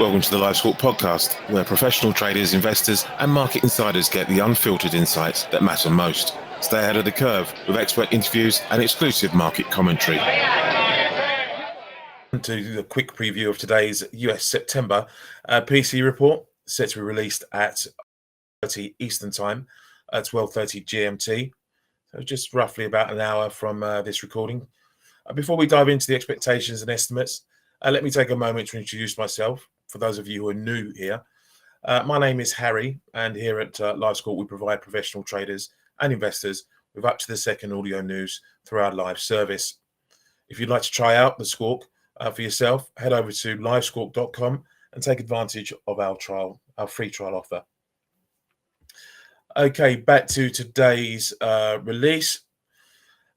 Welcome to the Live Squawk podcast, where professional traders, investors, and market insiders get the unfiltered insights that matter most. Stay ahead of the curve with expert interviews and exclusive market commentary. To the quick preview of today's US September PCE report, set to be released at 30 Eastern Time at 12:30 GMT. So just roughly about an hour from this recording. Before we dive into the expectations and estimates, let me take a moment to introduce myself. For those of you who are new here, my name is Harry, and here at Live Squawk we provide professional traders and investors with up to the second audio news through our live service. If you'd like to try out the Squawk for yourself, head over to livesquawk.com and take advantage of our free trial offer. Okay, back to today's release.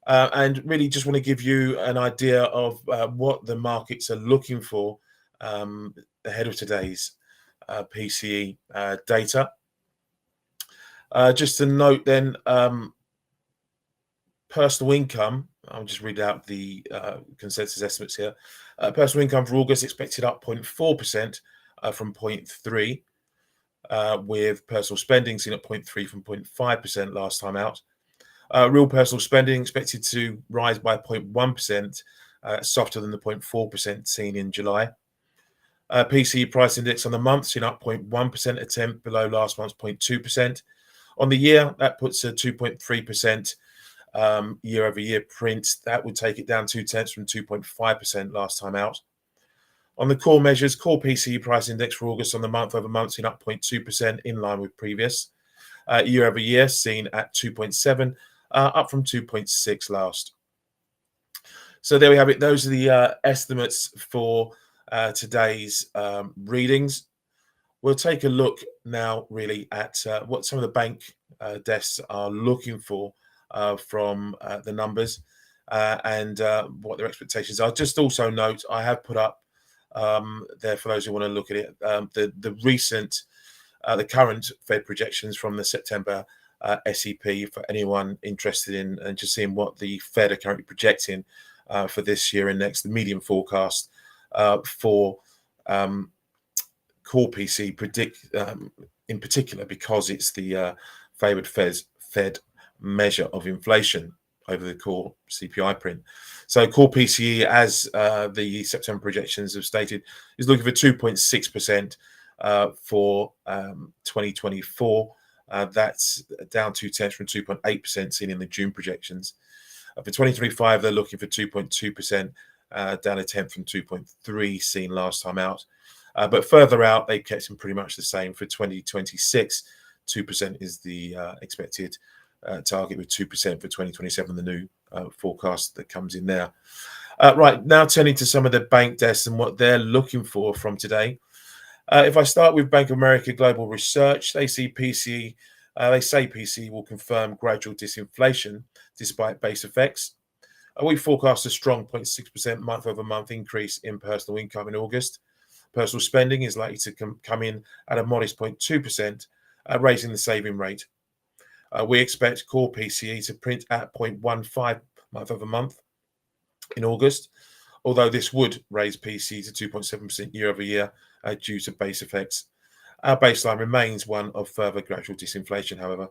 And really just want to give you an idea of what the markets are looking for ahead of today's PCE data. Just to note then, personal income, I'll just read out the consensus estimates here. Personal income for August expected up 0.4% from 0.3%, with personal spending seen at 0.3% from 0.5% last time out. Real personal spending expected to rise by 0.1%, softer than the 0.4% seen in July. PCE price index on the month seen up 0.1%, a tenth below last month's 0.2%. On the year, that puts a 2.3% year-over-year print. That would take it down 0.2 from 2.5% last time out. On the core measures, core PCE price index for August on the month-over-month seen up 0.2%, in line with previous. Year-over-year seen at 2.7%, up from 2.6% last. So there we have it. Those are the estimates for today's readings. We'll take a look now really at what some of the bank desks are looking for from the numbers and what their expectations are. Just also note, I have put up there for those who want to look at it, the current Fed projections from the September SEP for anyone interested in and just seeing what the Fed are currently projecting for this year and next, the medium forecast for core PC predict in particular, because it's the favored Fed measure of inflation over the core CPI print. So core PCE, as the September projections have stated, is looking for 2.6% for 2024. That's down 0.2 from 2.8% seen in the June projections. For 2025, they're looking for 2.2%, down a tenth from 2.3% seen last time out. But further out, they kept them pretty much the same. For 2026, 2% is the expected target, with 2% for 2027, the new forecast that comes in there. Right, now turning to some of the bank desks and what they're looking for from today. If I start with Bank of America Global Research, they say PCE will confirm gradual disinflation despite base effects. We forecast a strong 0.6% month-over-month increase in personal income in August. Personal spending is likely to come in at a modest 0.2%, raising the saving rate. We expect core PCE to print at 0.15 month-over-month in August, although this would raise PCE to 2.7% year-over-year due to base effects. Our baseline remains one of further gradual disinflation, however.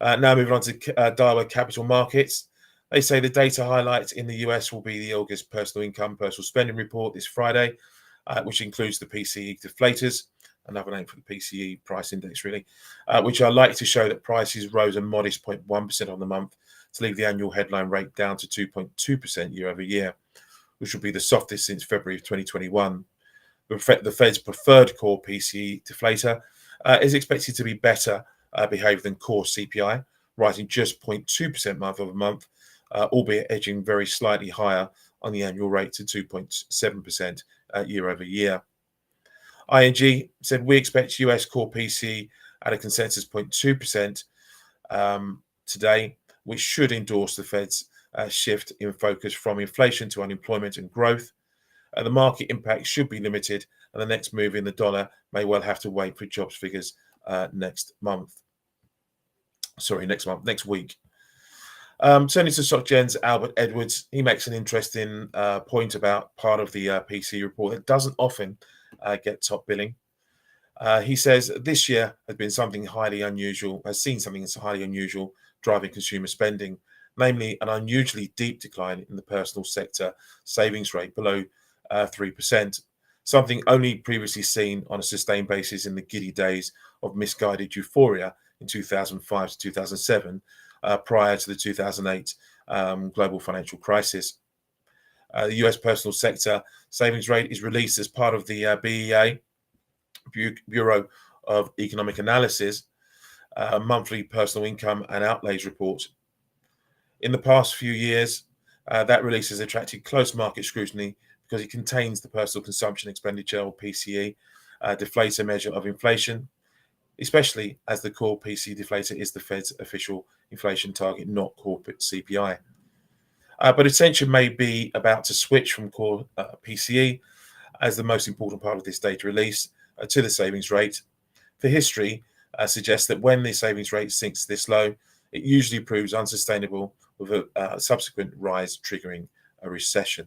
Now moving on to Dialogue Capital Markets. They say the data highlights in the US will be the August personal income, personal spending report this Friday, which includes the PCE deflators, another name for the PCE price index, really, which are likely to show that prices rose a modest 0.1% on the month to leave the annual headline rate down to 2.2% year-over-year, which will be the softest since February of 2021. The Fed's preferred core PCE deflator is expected to be better behaved than core CPI, rising just 0.2% month-over-month, albeit edging very slightly higher on the annual rate to 2.7% year-over-year. ING said we expect US core PCE at a consensus 0.2% today, which should endorse the Fed's shift in focus from inflation to unemployment and growth. The market impact should be limited, and the next move in the dollar may well have to wait for jobs figures next week. Turning to SocGen's Albert Edwards, he makes an interesting point about part of the PC report that doesn't often get top billing. He says this year has been something highly unusual, has seen something that's highly unusual driving consumer spending, namely an unusually deep decline in the personal sector savings rate below 3%, something only previously seen on a sustained basis in the giddy days of misguided euphoria in 2005 to 2007, prior to the 2008 global financial crisis. The US personal sector savings rate is released as part of the BEA, Bureau of Economic Analysis, monthly personal income and outlays report. In the past few years, that release has attracted close market scrutiny because it contains the personal consumption expenditure, or PCE, deflator measure of inflation, especially as the core PCE deflator is the Fed's official inflation target, not corporate CPI. But attention may be about to switch from core PCE as the most important part of this data release to the savings rate. The history suggests that when the savings rate sinks this low, it usually proves unsustainable, with a subsequent rise triggering a recession.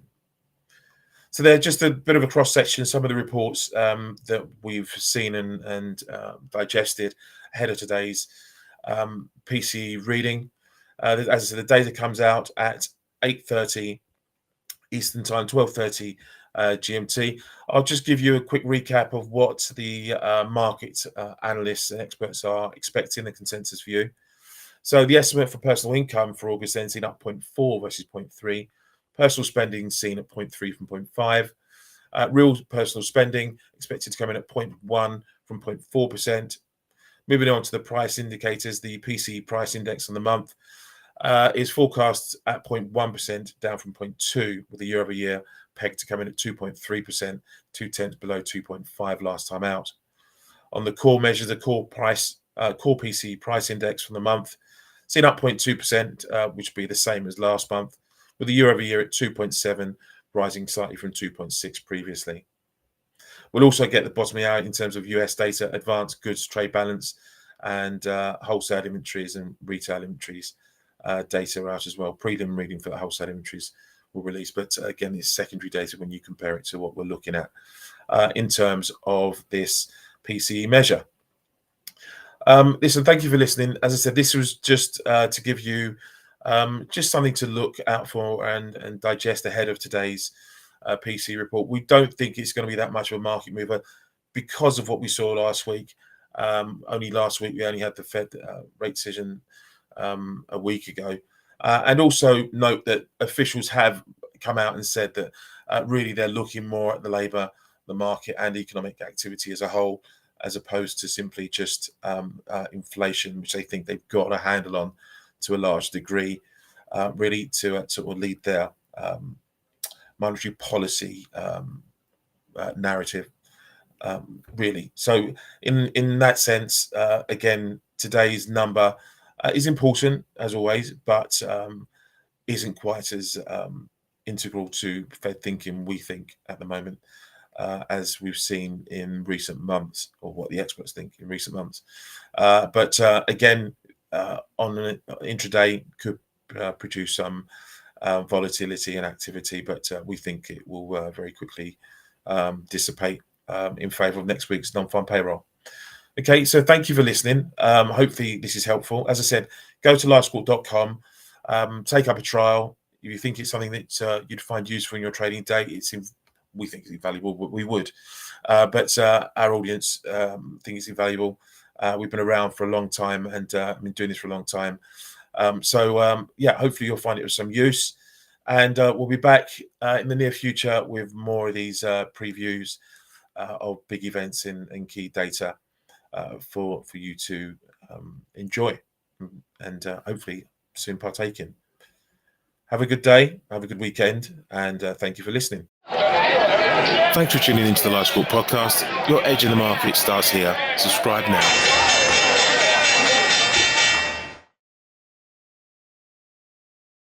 So they're just a bit of a cross-section of some of the reports that we've seen and digested ahead of today's PCE reading. As I said, the data comes out at 8:30 Eastern Time, 12:30 GMT. I'll just give you a quick recap of what the market analysts and experts are expecting, the consensus view. So the estimate for personal income for August ends in up 0.4 versus 0.3. Personal spending seen at 0.3 from 0.5. Real personal spending expected to come in at 0.1 from 0.4%. Moving on to the price indicators, the PCE price index on the month is forecast at 0.1%, down from 0.2, with the year-over-year peg to come in at 2.3%, 0.2 below 2.5 last time out. On the core measure, the core PCE price index from the month, seen up 0.2%, which would be the same as last month, with the year-over-year at 2.7, rising slightly from 2.6 previously. We'll also get the bottoming out in terms of US data, advanced goods trade balance, and wholesale inventories and retail inventories data out as well. Prelim reading for the wholesale inventories will release, but again, it's secondary data when you compare it to what we're looking at in terms of this PCE measure. Listen, thank you for listening. As I said, this was just to give you just something to look out for and digest ahead of today's PCE report. We don't think it's going to be that much of a market mover because of what we saw last week. Only last week, we only had the Fed rate decision a week ago. And also note that officials have come out and said that really they're looking more at the labour, the market and economic activity as a whole, as opposed to simply just inflation, which they think they've got a handle on to a large degree, really to sort of lead their monetary policy narrative, really. So in that sense, again, today's number is important, as always, but isn't quite as integral to Fed thinking, we think, at the moment, as we've seen in recent months, or what the experts think in recent months. But again, on an intraday could produce some volatility and activity, but we think it will very quickly dissipate in favour of next week's non-farm payroll. Okay, so thank you for listening. Hopefully this is helpful. As I said, go to livesquawk.com, take up a trial. If you think it's something that you'd find useful in your trading day, we think it's invaluable, but we would. But our audience think it's invaluable. We've been around for a long time and been doing this for a long time. Yeah, hopefully you'll find it of some use. And we'll be back in the near future with more of these previews of big events and key data for you to enjoy and hopefully soon partake in. Have a good day, have a good weekend, and thank you for listening. Thanks for tuning into the Live Squawk podcast. Your edge in the market starts here. Subscribe now.